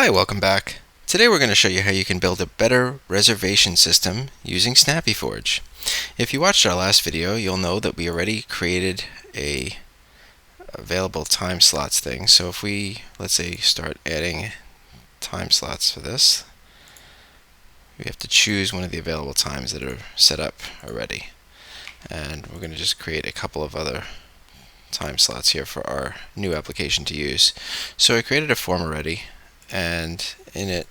Hi, welcome back. Today we're going to show you how you can build a better reservation system using SnappyForge. If you watched our last video, you'll know that we already created a available time slots thing. So if we, let's say, start adding time slots for this, we have to choose one of the available times that are set up already. And we're going to just create a couple of other time slots here for our new application to use. So I created a form already, and in it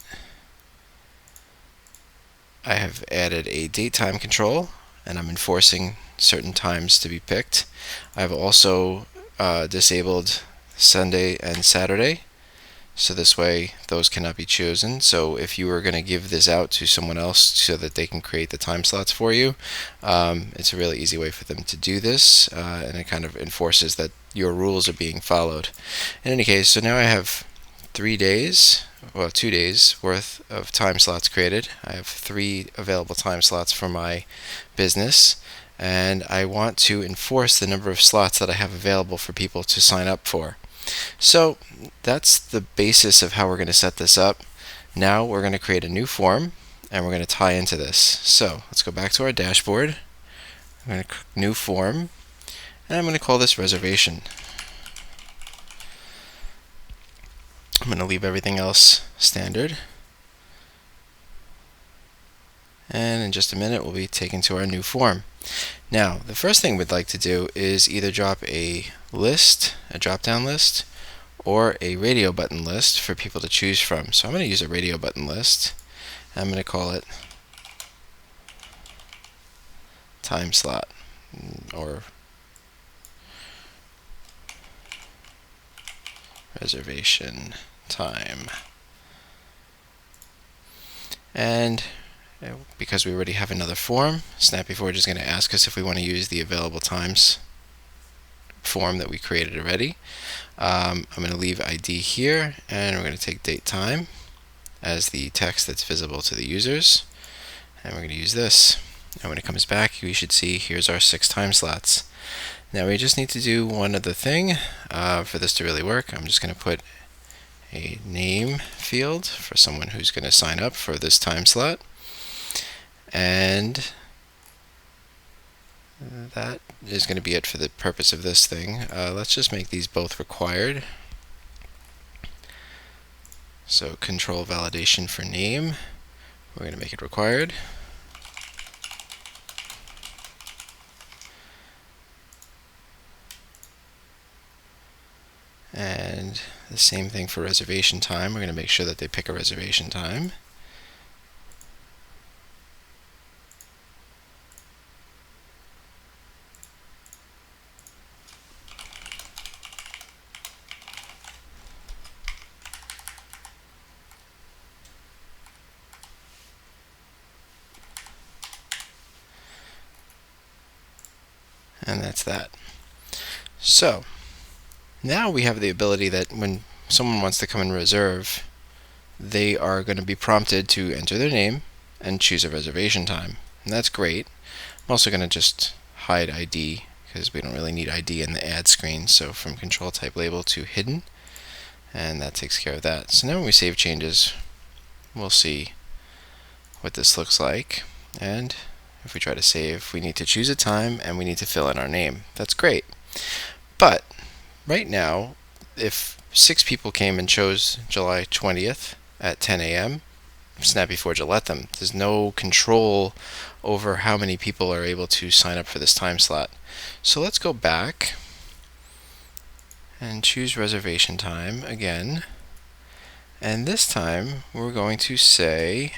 I have added a date time control, and I'm enforcing certain times to be picked. I've also disabled Sunday and Saturday, so this way those cannot be chosen. So if you were going to give this out to someone else so that they can create the time slots for you, it's a really easy way for them to do this, and it kind of enforces that your rules are being followed. In any case, so now I have 2 days worth of time slots created. I have 3 available time slots for my business, and I want to enforce the number of slots that I have available for people to sign up for. So that's the basis of how we're going to set this up. Now we're going to create a new form, and we're going to tie into this. So let's go back to our dashboard. I'm going to click new form, and I'm going to call this reservation. I'm going to leave everything else standard. And in just a minute we'll be taken to our new form. Now the first thing we'd like to do is either drop a list, a drop-down list, or a radio button list for people to choose from. So I'm going to use a radio button list. I'm going to call it time slot, or reservation time. And because we already have another form, SnappyForge is going to ask us if we want to use the available times form that we created already. I'm going to leave ID here, and we're going to take date time as the text that's visible to the users, and we're going to use this. And when it comes back, we should see here's our 6 time slots. Now we just need to do one other thing for this to really work. I'm just going to put a name field for someone who's going to sign up for this time slot, and that is going to be it for the purpose of this thing. Let's just make these both required. So control validation for name, we're going to make it required. And the same thing for reservation time. We're going to make sure that they pick a reservation time. And that's that. So now we have the ability that when someone wants to come and reserve, they are going to be prompted to enter their name and choose a reservation time. And that's great. I'm also going to just hide ID because we don't really need ID in the add screen. So from control type label to hidden, and that takes care of that. So now when we save changes, we'll see what this looks like. And if we try to save, we need to choose a time and we need to fill in our name. That's great. But right now, if 6 people came and chose July 20th at 10 a.m., SnappyForge will let them. There's no control over how many people are able to sign up for this time slot. So let's go back and choose reservation time again. And this time we're going to say,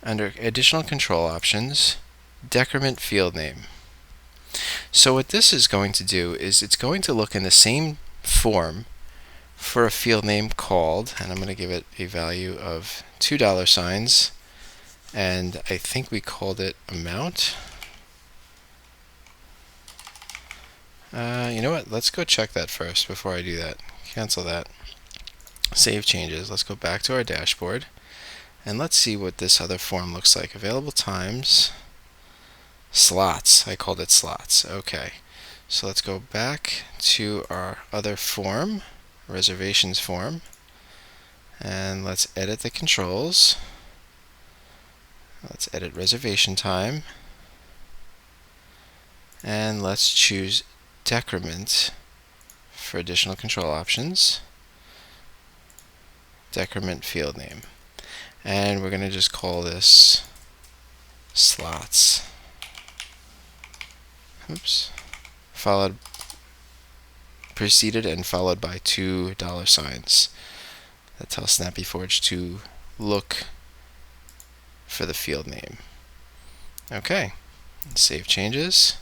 under additional control options, decrement field name. So what this is going to do is it's going to look in the same form for a field name called, and I'm going to give it a value of $2, and I think we called it amount. You know what? Let's go check that first before I do that. Cancel that. Save changes. Let's go back to our dashboard, and let's see what this other form looks like. Available times, slots. I called it slots. Okay. So let's go back to our other form, reservations form, and let's edit the controls. Let's edit reservation time, and let's choose decrement for additional control options. Decrement field name, and we're going to just call this slots. Oops. Preceded and followed by $2 that tell SnappyForge to look for the field name. Okay, save changes,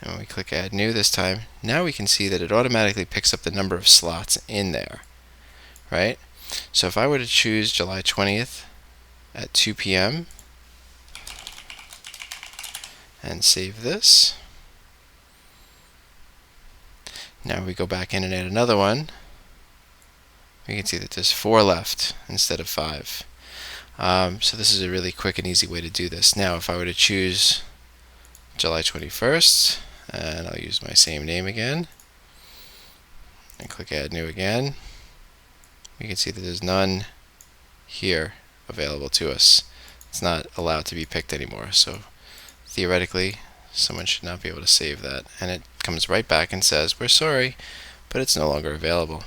and when we click add new this time, now we can see that it automatically picks up the number of slots in there, right? So if I were to choose July 20th at 2 p.m. and save this, now we go back in and add another one, we can see that there's 4 left instead of 5. So this is a really quick and easy way to do this. Now if I were to choose July 21st, and I'll use my same name again, and click add new again, we can see that there's none here available to us. It's not allowed to be picked anymore, so theoretically someone should not be able to save that, and it comes right back and says we're sorry, but it's no longer available.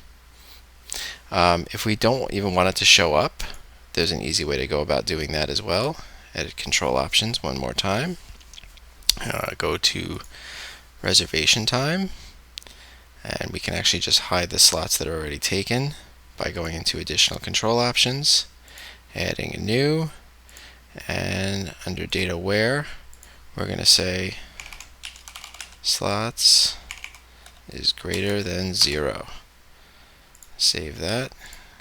If we don't even want it to show up, there's an easy way to go about doing that as well. Edit control options one more time, go to reservation time, and we can actually just hide the slots that are already taken by going into additional control options, adding a new, and under data where we're going to say slots is greater than 0. Save that,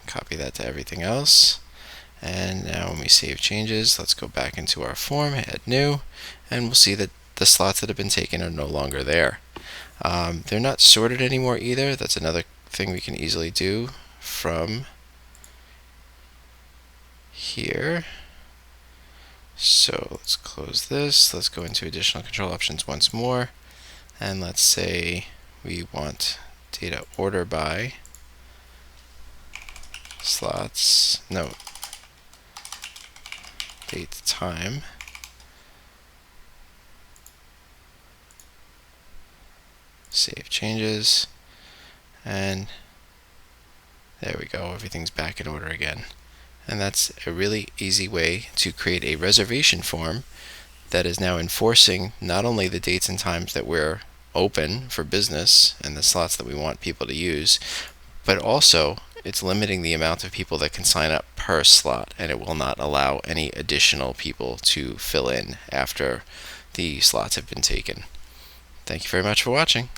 copy that to everything else, and now when we save changes, let's go back into our form, add new, and we'll see that the slots that have been taken are no longer there. They're not sorted anymore either. That's another thing we can easily do from here. So let's close this, let's go into additional control options once more, and let's say we want data order by slots, no, date time, save changes, and there we go, everything's back in order again. And that's a really easy way to create a reservation form that is now enforcing not only the dates and times that we're open for business and the slots that we want people to use, but also it's limiting the amount of people that can sign up per slot, and it will not allow any additional people to fill in after the slots have been taken. Thank you very much for watching.